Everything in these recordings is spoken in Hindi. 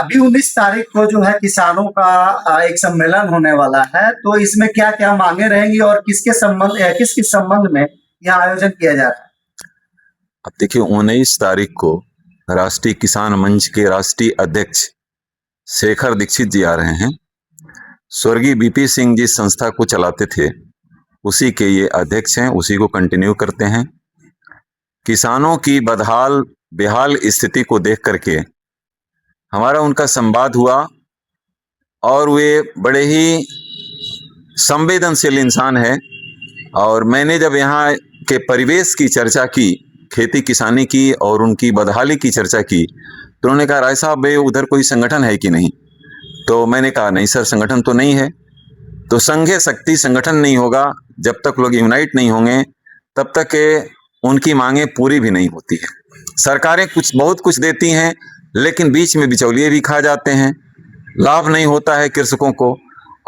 अभी 19 तारीख को जो है किसानों का एक सम्मेलन होने वाला है, तो इसमें क्या क्या मांगे रहेंगी और किस किस संबंध में यह आयोजन किया जा रहा है? अब देखिए, 19 तारीख को राष्ट्रीय किसान मंच के राष्ट्रीय अध्यक्ष शेखर दीक्षित जी आ रहे हैं। स्वर्गीय बीपी सिंह जिस संस्था को चलाते थे उसी के ये अध्यक्ष हैं, उसी को कंटिन्यू करते हैं। किसानों की बदहाल बेहाल स्थिति को देख करके हमारा उनका संवाद हुआ और वे बड़े ही संवेदनशील इंसान है। और मैंने जब यहाँ के परिवेश की चर्चा की, खेती किसानी की और उनकी बदहाली की चर्चा की, तो उन्होंने कहा, राय साहब भाई उधर कोई संगठन है कि नहीं? तो मैंने कहा, नहीं सर, संगठन तो नहीं है। तो संघे शक्ति संगठन नहीं होगा, जब तक लोग यूनाइट नहीं होंगे तब तक उनकी मांगे पूरी भी नहीं होती है। सरकारें बहुत कुछ देती हैं, लेकिन बीच में बिचौलिए भी खा जाते हैं, लाभ नहीं होता है कृषकों को।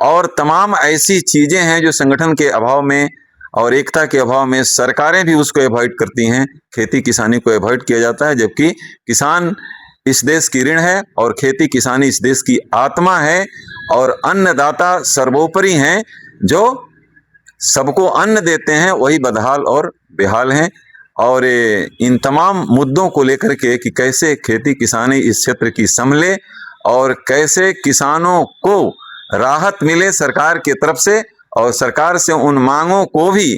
और तमाम ऐसी चीजें हैं जो संगठन के अभाव में और एकता के अभाव में सरकारें भी उसको अवॉइड करती हैं। खेती किसानी को अवॉइड किया जाता है, जबकि किसान इस देश की ऋण है और खेती किसानी इस देश की आत्मा है और अन्नदाता सर्वोपरि हैं। जो सबको अन्न देते हैं वही बदहाल और बेहाल हैं। और इन तमाम मुद्दों को लेकर के कि कैसे खेती किसानी इस क्षेत्र की संभले और कैसे किसानों को राहत मिले सरकार की तरफ से, और सरकार से उन मांगों को भी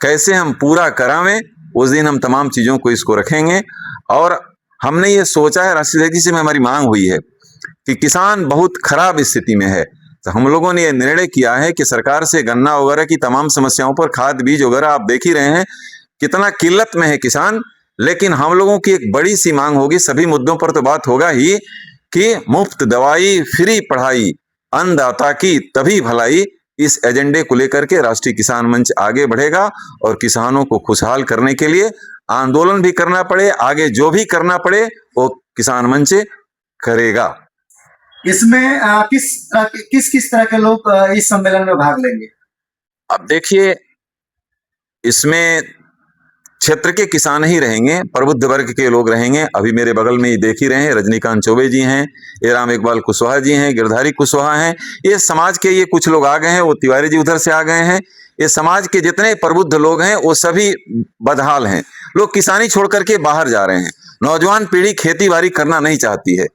कैसे हम पूरा करावें, उस दिन हम तमाम चीज़ों को इसको रखेंगे। और हमने ये सोचा है, राष्ट्रीय अध्यक्ष से हमारी मांग हुई है कि किसान बहुत खराब स्थिति में है, तो हम लोगों ने ये निर्णय किया है कि सरकार से गन्ना वगैरह की तमाम समस्याओं पर, खाद बीज वगैरह आप देख ही रहे हैं कितना किल्लत में है किसान। लेकिन हम लोगों की एक बड़ी सी मांग होगी, सभी मुद्दों पर तो बात होगा ही, कि मुफ्त दवाई, फ्री पढ़ाई, अन्नदाता की तभी भलाई। इस एजेंडे को लेकर के राष्ट्रीय किसान मंच आगे बढ़ेगा और किसानों को खुशहाल करने के लिए आंदोलन भी करना पड़े, आगे जो भी करना पड़े वो किसान मंच करेगा। इसमें किस किस तरह के लोग इस सम्मेलन में भाग लेंगे? अब देखिए, इसमें क्षेत्र के किसान ही रहेंगे, प्रबुद्ध वर्ग के लोग रहेंगे। अभी मेरे बगल में ही देख ही रहे हैं, रजनीकांत चौबे जी हैं, एराम इकबाल कुशवाहा जी हैं, गिरधारी कुशवाहा हैं। ये समाज के ये कुछ लोग आ गए हैं, वो तिवारी जी उधर से आ गए हैं। ये समाज के जितने प्रबुद्ध लोग हैं वो सभी बदहाल हैं। लोग किसानी छोड़ करके बाहर जा रहे हैं। नौजवान पीढ़ी खेती बाड़ी करना नहीं चाहती है,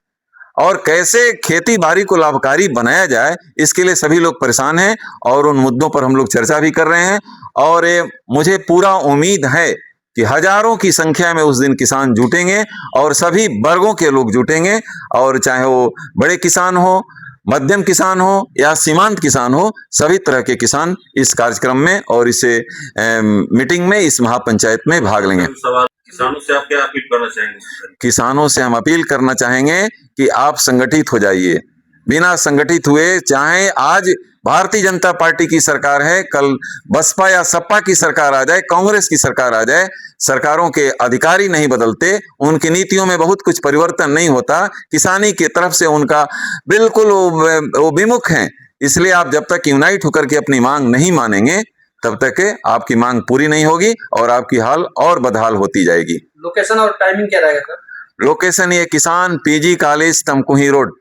और कैसे खेती बाड़ी को लाभकारी बनाया जाए इसके लिए सभी लोग परेशान हैं, और उन मुद्दों पर हम लोग चर्चा भी कर रहे हैं। और मुझे पूरा उम्मीद है कि हजारों की संख्या में उस दिन किसान जुटेंगे और सभी वर्गों के लोग जुटेंगे, और चाहे वो बड़े किसान हो, मध्यम किसान हो या सीमांत किसान हो, सभी तरह के किसान इस कार्यक्रम में और इस मीटिंग में, इस महापंचायत में भाग लेंगे। किसानों से आप क्या अपील करना चाहेंगे? किसानों से हम अपील करना चाहेंगे कि आप संगठित हो जाइए। बिना संगठित हुए, चाहे आज भारतीय जनता पार्टी की सरकार है, कल बसपा या सपा की सरकार आ जाए, कांग्रेस की सरकार आ जाए, सरकारों के अधिकारी नहीं बदलते, उनकी नीतियों में बहुत कुछ परिवर्तन नहीं होता, किसानी की तरफ से उनका बिल्कुल वो विमुख हैं। इसलिए आप जब तक यूनाइट होकर के अपनी मांग नहीं मानेंगे तब तक आपकी मांग पूरी नहीं होगी और आपकी हाल और बदहाल होती जाएगी। लोकेशन और टाइमिंग क्या रहेगा सर? लोकेशन ये किसान PG college Tamkuhi road,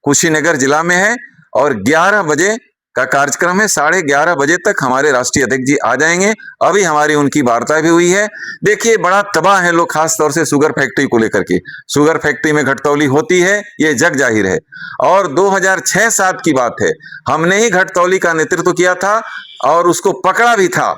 Kushinagar जिला में है, और 11 बजे का कार्यक्रम है। 11:30 बजे तक हमारे राष्ट्रीय अध्यक्ष जी आ जाएंगे। अभी हमारी उनकी वार्ता भी हुई है। देखिए, बड़ा तबाह है लोग, खास तौर से शुगर फैक्ट्री को लेकर के। शुगर फैक्ट्री में घटतौली होती है, ये जग जाहिर है, और 2006-7 की बात है, हमने ही घटतौली का नेतृत्व किया था और उसको पकड़ा भी था।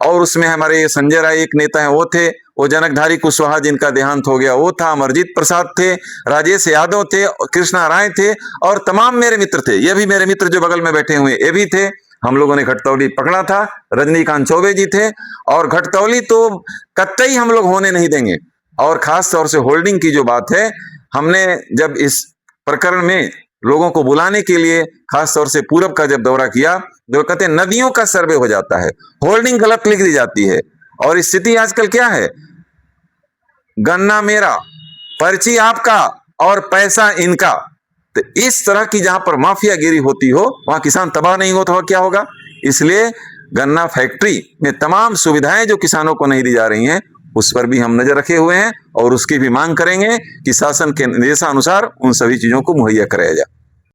और उसमें हमारे संजय राय एक नेता है, वो थे, वो जनकधारी कुशवाहा जिनका देहांत हो गया वो था, अमरजीत प्रसाद थे, राजेश यादव थे, कृष्णा राय थे, और तमाम मेरे मित्र थे। ये भी मेरे मित्र जो बगल में बैठे हुए ये भी थे। हम लोगों ने घटतौली पकड़ा था, रजनीकांत चौबे जी थे, और घटतौली तो कतई हम लोग होने नहीं देंगे। और खास तौर से होल्डिंग की जो बात है, हमने जब इस प्रकरण में लोगों को बुलाने के लिए खास तौर से पूरब का जब दौरा किया, जो कहते हैं नदियों का सर्वे हो जाता है, होल्डिंग गलत लिख दी जाती है। और स्थिति आजकल क्या है, गन्ना मेरा, पर्ची आपका और पैसा इनका। तो इस तरह की जहां पर माफियागिरी होती हो वहां किसान तबाह नहीं हो तो क्या होगा। इसलिए गन्ना फैक्ट्री में तमाम सुविधाएं जो किसानों को नहीं दी जा रही हैं उस पर भी हम नजर रखे हुए हैं और उसकी भी मांग करेंगे कि शासन के निर्देशानुसार उन सभी चीजों को मुहैया कराया जाए।